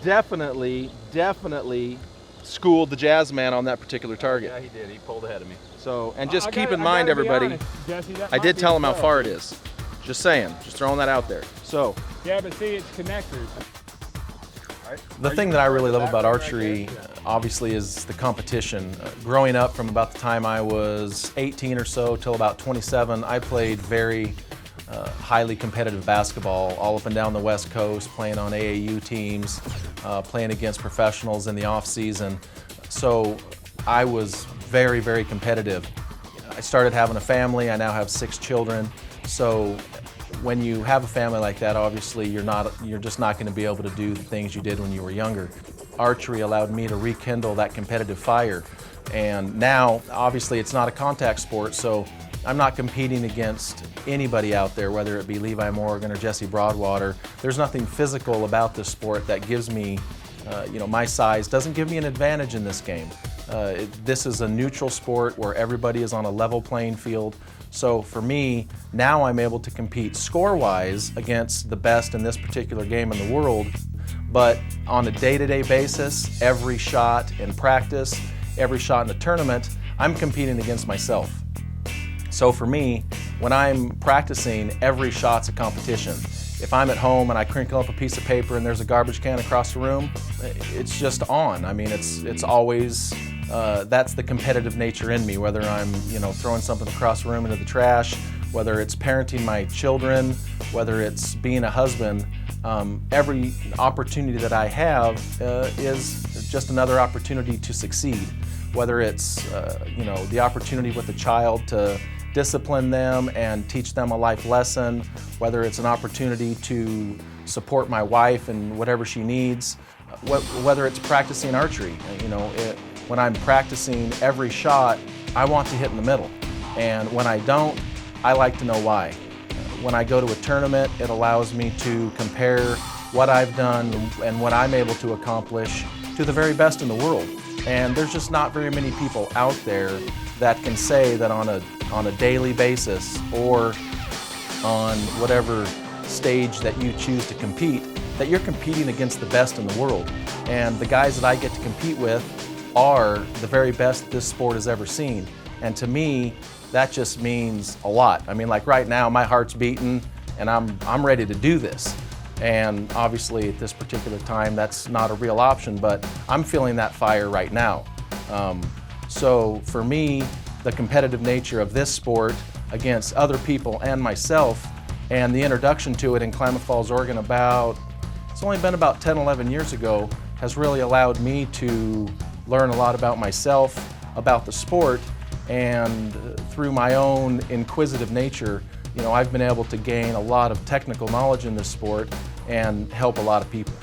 definitely schooled the Jazz man on that particular target. Yeah, he did. He pulled ahead of me. So, and just keep in mind, everybody, I did tell him how far it is. Just saying, just throwing that out there. So. Yeah, but see, it's connectors. The thing that I really love about archery, obviously, is the competition. Growing up from about the time I was 18 or so till about 27, I played very highly competitive basketball all up and down the West Coast, playing on AAU teams, playing against professionals in the off season. So I was very, very competitive. I started having a family. I now have 6 children. So when you have a family like that, obviously you're just not going to be able to do the things you did when you were younger. Archery allowed me to rekindle that competitive fire. And now, obviously, it's not a contact sport, so I'm not competing against anybody out there, whether it be Levi Morgan or Jesse Broadwater. There's nothing physical about this sport that gives me, my size doesn't give me an advantage in this game. This is a neutral sport where everybody is on a level playing field. So for me, now I'm able to compete score-wise against the best in this particular game in the world, but on a day-to-day basis, every shot in practice, every shot in the tournament, I'm competing against myself. So for me, when I'm practicing, every shot's a competition. If I'm at home and I crinkle up a piece of paper and there's a garbage can across the room, it's just on. I mean, it's always, that's the competitive nature in me, whether I'm, throwing something across the room into the trash, whether it's parenting my children, whether it's being a husband. Every opportunity that I have is just another opportunity to succeed. Whether it's, the opportunity with a child to discipline them and teach them a life lesson, whether it's an opportunity to support my wife and whatever she needs, whether it's practicing archery. When I'm practicing every shot, I want to hit in the middle. And when I don't, I like to know why. When I go to a tournament, it allows me to compare what I've done and what I'm able to accomplish to the very best in the world. And there's just not very many people out there that can say that on a daily basis or on whatever stage that you choose to compete, that you're competing against the best in the world. And the guys that I get to compete with are the very best this sport has ever seen. And to me, that just means a lot. I mean, like right now, my heart's beating and I'm ready to do this. And obviously at this particular time, that's not a real option, but I'm feeling that fire right now. So for me, the competitive nature of this sport against other people and myself, and the introduction to it in Klamath Falls, Oregon it's only been about 10, 11 years ago, has really allowed me to learn a lot about myself, about the sport, and through my own inquisitive nature, I've been able to gain a lot of technical knowledge in this sport and help a lot of people.